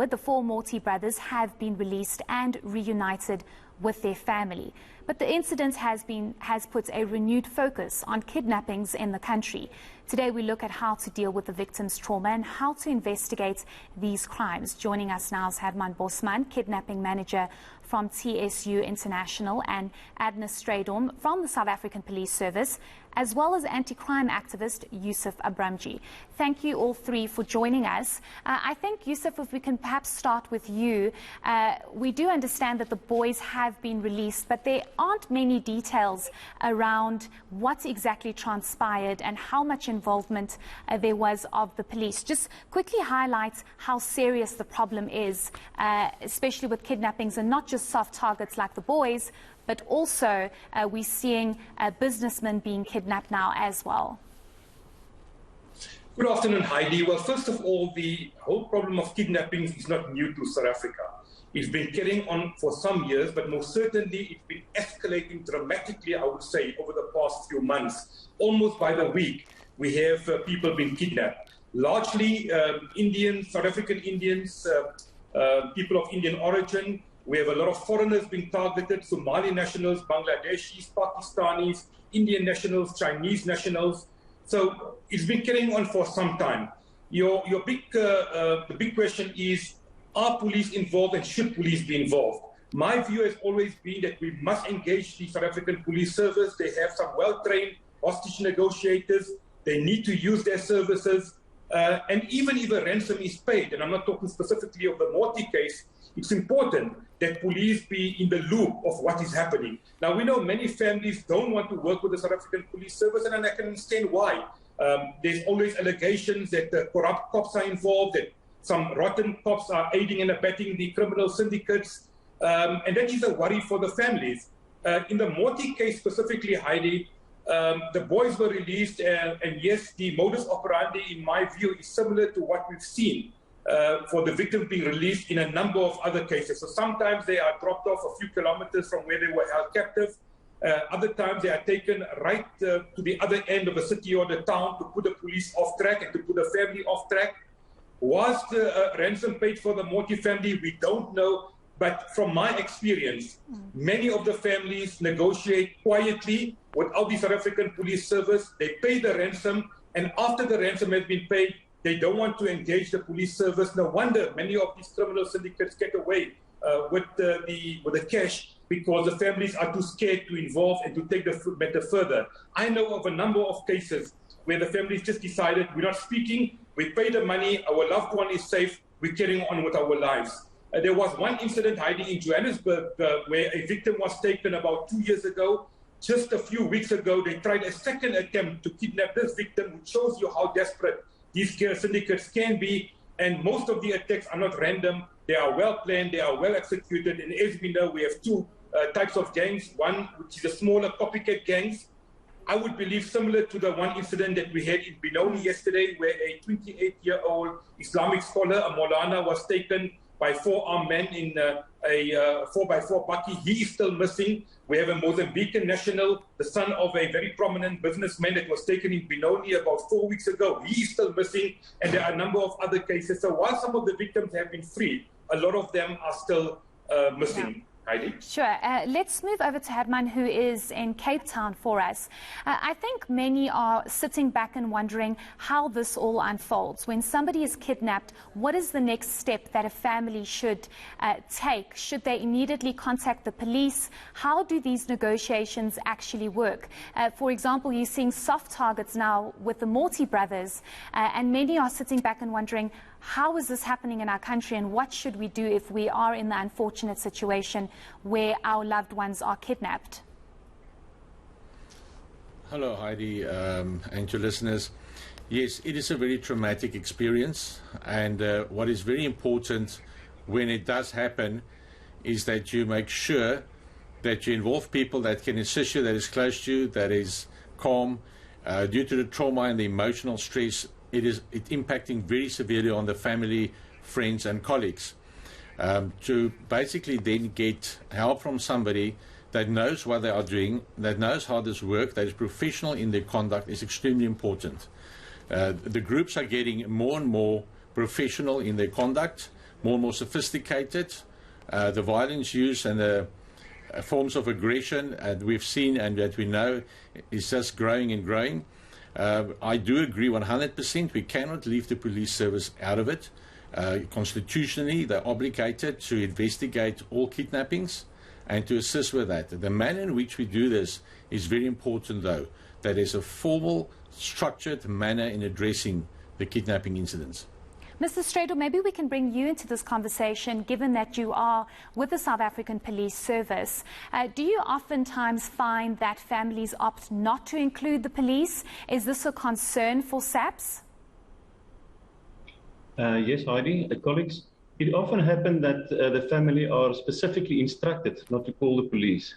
The four Moti brothers have been released and reunited with their family. But the incident has put a renewed focus on kidnappings in the country. Today we look at how to deal with the victim's trauma and how to investigate these crimes. Joining us now is Herman Bosman, kidnapping manager from TSU International, and Strydom from the South African Police Service, as well as anti-crime activist Yusuf Abramjee. Thank you all three for joining us. I think, Yusuf, if we can perhaps start with you. We do understand that the boys have been released, but there aren't many details around what exactly transpired and how much involvement there was of the police. Just quickly highlight how serious the problem is, especially with kidnappings, and not just soft targets like the boys, but also we're seeing businessmen being kidnapped now as well. Good afternoon, Heidi. Well, first of all, the whole problem of kidnappings is not new to South Africa. It's been carrying on for some years, but most certainly it's been escalating dramatically, I would say, over the past few months. Almost by the week, we have people being kidnapped. Largely Indians, South African Indians, people of Indian origin. We have a lot of foreigners being targeted, Somali nationals, Bangladeshis, Pakistanis, Indian nationals, Chinese nationals. So it's been carrying on for some time. The big question is, are police involved and should police be involved? My view has always been that we must engage the South African Police Service. They have some well-trained hostage negotiators. They need to use their services. And even if a ransom is paid, and I'm not talking specifically of the Moti case, it's important that police be in the loop of what is happening. Now, we know many families don't want to work with the South African Police Service, and I can understand why. There's always allegations that corrupt cops are involved, that some rotten cops are aiding and abetting the criminal syndicates, and that is a worry for the families. In the Moti case specifically, Heidi, the boys were released, and yes, the modus operandi, in my view, is similar to what we've seen for the victims being released in a number of other cases. So sometimes they are dropped off a few kilometers from where they were held captive. Other times they are taken right to the other end of a city or the town to put the police off track and to put the family off track. Was the ransom paid for the Moti family? We don't know. But from my experience, many of the families negotiate quietly without the South African Police Service. They pay the ransom, and after the ransom has been paid, they don't want to engage the police service. No wonder many of these criminal syndicates get away with the cash, because the families are too scared to involve and to take the matter further. I know of a number of cases where the families just decided, we're not speaking, we pay the money, our loved one is safe, we're carrying on with our lives. There was one incident, Heidi, in Johannesburg where a victim was taken about 2 years ago. Just a few weeks ago, they tried a second attempt to kidnap this victim, which shows you how desperate these syndicates can be. And most of the attacks are not random. They are well planned, they are well executed. And as we know, we have two types of gangs. One, which is the smaller copycat gangs. I would believe similar to the one incident that we had in Benoni yesterday, where a 28-year-old Islamic scholar, a Maulana, was taken by four armed men in a 4x4 bakkie. He is still missing. We have a Mozambican national, the son of a very prominent businessman that was taken in Benoni about 4 weeks ago. He is still missing, and there are a number of other cases. So while some of the victims have been freed, a lot of them are still missing. Yeah. Heidi? Sure. Let's move over to Herman, who is in Cape Town for us. I think many are sitting back and wondering how this all unfolds. When somebody is kidnapped, what is the next step that a family should take? Should they immediately contact the police? How do these negotiations actually work? For example, you're seeing soft targets now with the Moti brothers, and many are sitting back and wondering, how is this happening in our country, and what should we do if we are in the unfortunate situation where our loved ones are kidnapped? Hello, Heidi, and your listeners. Yes, it is a very traumatic experience, and what is very important when it does happen is that you make sure that you involve people that can assist you, that is close to you, that is calm. Due to the trauma and the emotional stress, it's impacting very severely on the family, friends and colleagues. To basically then get help from somebody that knows what they are doing, that knows how this works, that is professional in their conduct, is extremely important. The groups are getting more and more professional in their conduct, more and more sophisticated. The violence used and the forms of aggression that we've seen and that we know is just growing and growing. I do agree 100%. We cannot leave the police service out of it. Constitutionally, they're obligated to investigate all kidnappings and to assist with that. The manner in which we do this is very important, though, that there's a formal, structured manner in addressing the kidnapping incidents. Mr. Strydom, maybe we can bring you into this conversation, given that you are with the South African Police Service. Do you oftentimes find that families opt not to include the police? Is this a concern for SAPS? Yes, Heidi, colleagues. It often happens that the family are specifically instructed not to call the police.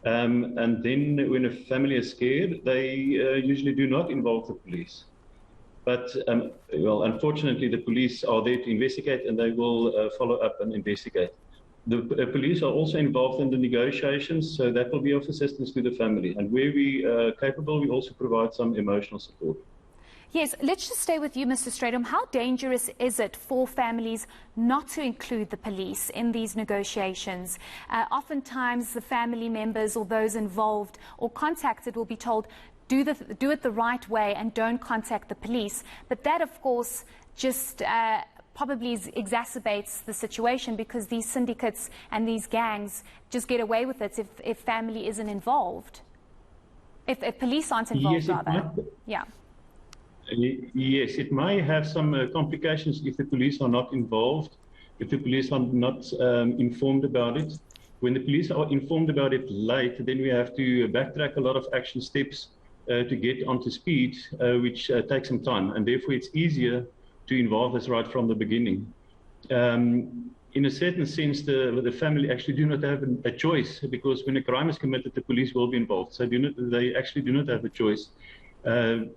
And then when a family is scared, they usually do not involve the police. But, well, unfortunately, the police are there to investigate, and they will follow up and investigate. The police are also involved in the negotiations, so that will be of assistance to the family. And where we are capable, we also provide some emotional support. Yes, let's just stay with you, Mr. Strydom. How dangerous is it for families not to include the police in these negotiations? Oftentimes, the family members or those involved or contacted will be told, do it the right way and don't contact the police. But that, of course, just probably exacerbates the situation, because these syndicates and these gangs just get away with it if family isn't involved. If police aren't involved, yes, rather. Yeah. Yes, it may have some complications if the police are not involved, if the police are not informed about it. When the police are informed about it late, then we have to backtrack a lot of action steps to get onto speed, which takes some time, and therefore it's easier to involve us right from the beginning. In a certain sense, the family actually do not have a choice, because when a crime is committed, the police will be involved. So they actually do not have a choice.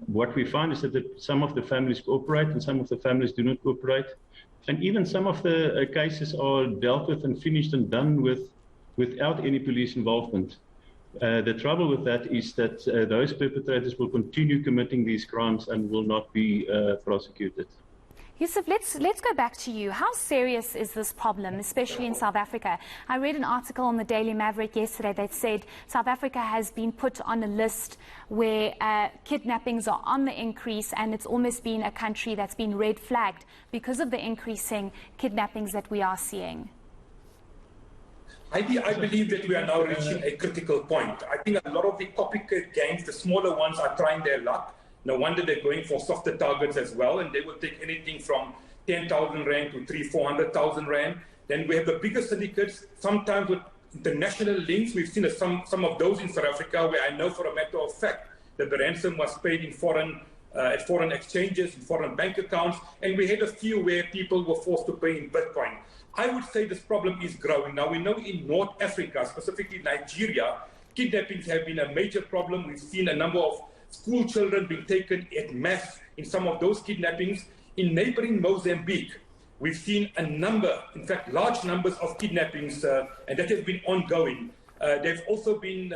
What we find is that some of the families cooperate and some of the families do not cooperate. And even some of the cases are dealt with and finished and done with without any police involvement. The trouble with that is that those perpetrators will continue committing these crimes and will not be prosecuted. Yusuf, let's go back to you. How serious is this problem, especially in South Africa? I read an article in the Daily Maverick yesterday that said South Africa has been put on a list where kidnappings are on the increase, and it's almost been a country that's been red flagged because of the increasing kidnappings that we are seeing. I believe that we are now reaching a critical point. I think a lot of the copycat gangs, the smaller ones, are trying their luck. No wonder they're going for softer targets as well, and they will take anything from 10,000 rand to 300,000-400,000 rand. Then we have the bigger syndicates, sometimes with international links. We've seen some of those in South Africa, where I know for a matter of fact that the ransom was paid in at foreign exchanges, in foreign bank accounts, and we had a few where people were forced to pay in Bitcoin. I would say this problem is growing. Now, we know in North Africa, specifically Nigeria, kidnappings have been a major problem. We've seen a number of school children being taken en masse in some of those kidnappings. In neighboring Mozambique, we've seen a number, in fact, large numbers of kidnappings, and that has been ongoing. There have also been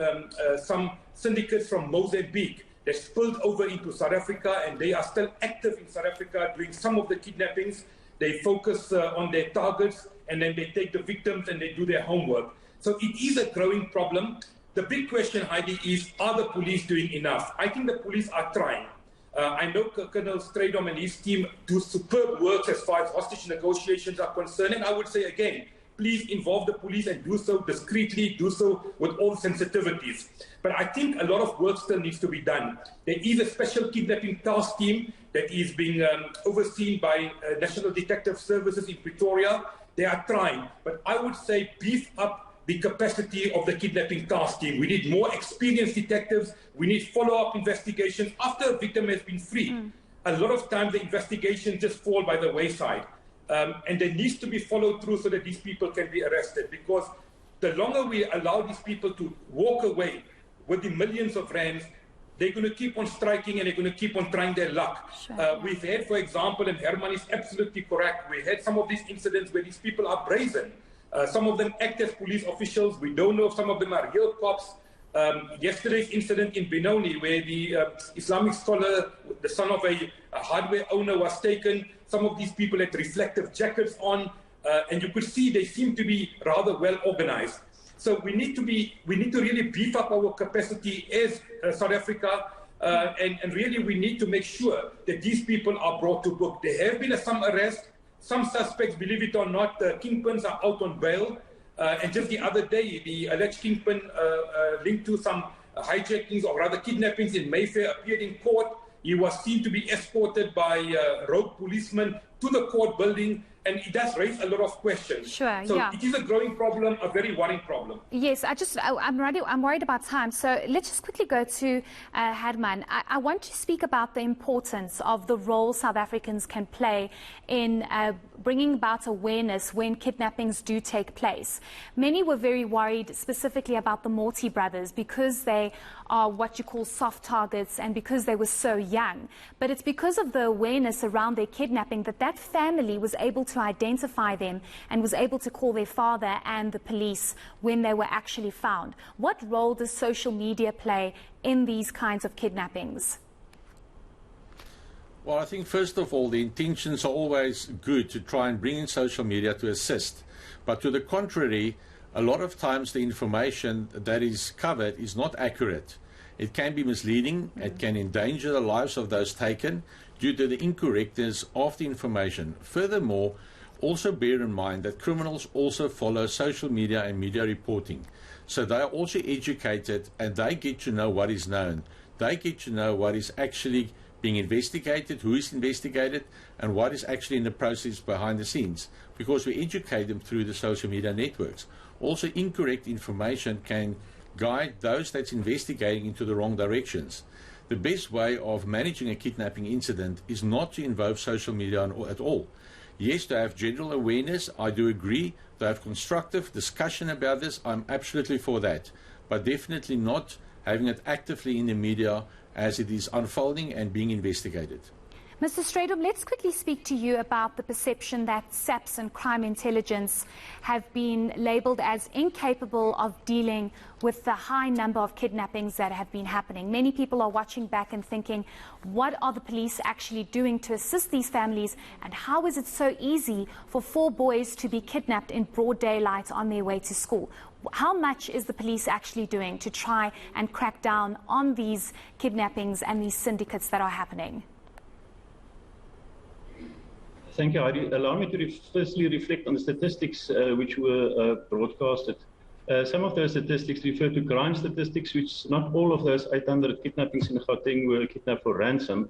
some syndicates from Mozambique that spilled over into South Africa, and they are still active in South Africa doing some of the kidnappings. They focus on their targets, and then they take the victims and they do their homework. So it is a growing problem. The big question, Heidi, is, are the police doing enough? I think the police are trying. I know Colonel Strydom and his team do superb work as far as hostage negotiations are concerned. And I would say, again, please involve the police and do so discreetly, do so with all sensitivities. But I think a lot of work still needs to be done. There is a special kidnapping task team that is being overseen by National Detective Services in Pretoria. They are trying. But I would say beef up the capacity of the kidnapping task team. We need more experienced detectives. We need follow-up investigations after a victim has been freed. A lot of times the investigations just fall by the wayside. And there needs to be followed through so that these people can be arrested, because the longer we allow these people to walk away with the millions of rands, they're going to keep on striking and they're going to keep on trying their luck. Sure. We've had, for example, and Herman is absolutely correct, we had some of these incidents where these people are brazen. Some of them act as police officials. We don't know if some of them are real cops. Yesterday's incident in Benoni, where the Islamic scholar, the son of a hardware owner, was taken. Some of these people had reflective jackets on. and you could see they seem to be rather well organized. So we need to really beef up our capacity as South Africa, and really we need to make sure that these people are brought to book. There have been some arrests. Some suspects, believe it or not, kingpins are out on bail. And just the other day, the alleged kingpin linked to some hijackings or rather kidnappings in Mayfair appeared in court. He was seen to be escorted by rogue policemen to the court building, and it does raise a lot of questions. Sure, so yeah. it is a growing problem, a very worrying problem. Yes, I'm worried about time. So let's just quickly go to Herman. I want to speak about the importance of the role South Africans can play in bringing about awareness when kidnappings do take place. Many were very worried specifically about the Moti brothers because they are what you call soft targets and because they were so young. But it's because of the awareness around their kidnapping that family was able to identify them and was able to call their father and the police when they were actually found. What role does social media play in these kinds of kidnappings? Well, I think first of all, the intentions are always good to try and bring in social media to assist. But to the contrary, a lot of times the information that is covered is not accurate. It can be misleading, it can endanger the lives of those taken due to the incorrectness of the information. Furthermore, also bear in mind that criminals also follow social media and media reporting. So they are also educated and they get to know what is known. They get to know what is actually being investigated, who is investigated, and what is actually in the process behind the scenes, because we educate them through the social media networks. Also, incorrect information can guide those that's investigating into the wrong directions. The best way of managing a kidnapping incident is not to involve social media at all. Yes, to have general awareness, I do agree. To have constructive discussion about this, I'm absolutely for that. But definitely not having it actively in the media as it is unfolding and being investigated. Mr. Strydom, let's quickly speak to you about the perception that SAPS and crime intelligence have been labelled as incapable of dealing with the high number of kidnappings that have been happening. Many people are watching back and thinking, what are the police actually doing to assist these families, and how is it so easy for 4 boys to be kidnapped in broad daylight on their way to school? How much is the police actually doing to try and crack down on these kidnappings and these syndicates that are happening? Thank you, Heidi. Allow me to firstly reflect on the statistics which were broadcasted. Some of those statistics refer to crime statistics, which not all of those 800 kidnappings in Gauteng were kidnapped for ransom.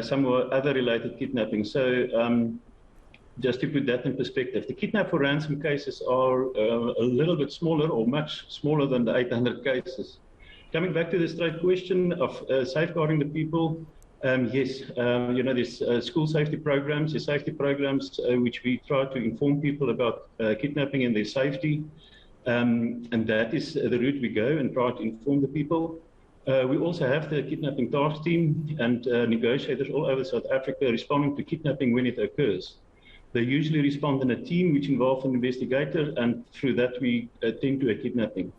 Some were other related kidnappings. So just to put that in perspective, the kidnap for ransom cases are a little bit smaller or much smaller than the 800 cases. Coming back to the straight question of safeguarding the people, yes, there's school safety programs, there's safety programs which we try to inform people about kidnapping and their safety. And that is the route we go and try to inform the people. We also have the kidnapping task team and negotiators all over South Africa responding to kidnapping when it occurs. They usually respond in a team which involves an investigator, and through that we attend to a kidnapping.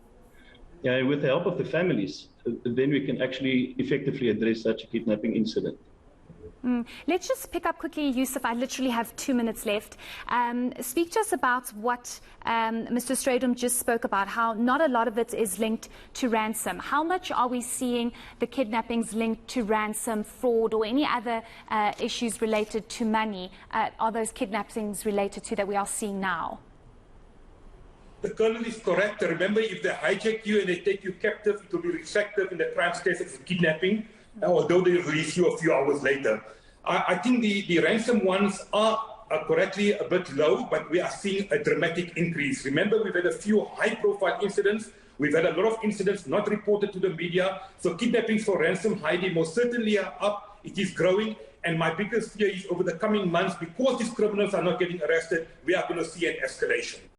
With the help of the families, then we can actually effectively address such a kidnapping incident. Let's just pick up quickly, Yusuf. I literally have 2 minutes left. Speak to us about what Mr. Strydom just spoke about, how not a lot of it is linked to ransom. How much are we seeing the kidnappings linked to ransom, fraud, or any other issues related to money? Are those kidnappings related to that we are seeing now? The Colonel is correct. Remember, if they hijack you and they take you captive, it will be reflected in the crime status of kidnapping, although they release you a few hours later. I think the ransom ones are correctly a bit low, but we are seeing a dramatic increase. Remember, we've had a few high-profile incidents. We've had a lot of incidents not reported to the media. So kidnappings for ransom, Heidi, most certainly are up. It is growing. And my biggest fear is over the coming months, because these criminals are not getting arrested, we are going to see an escalation.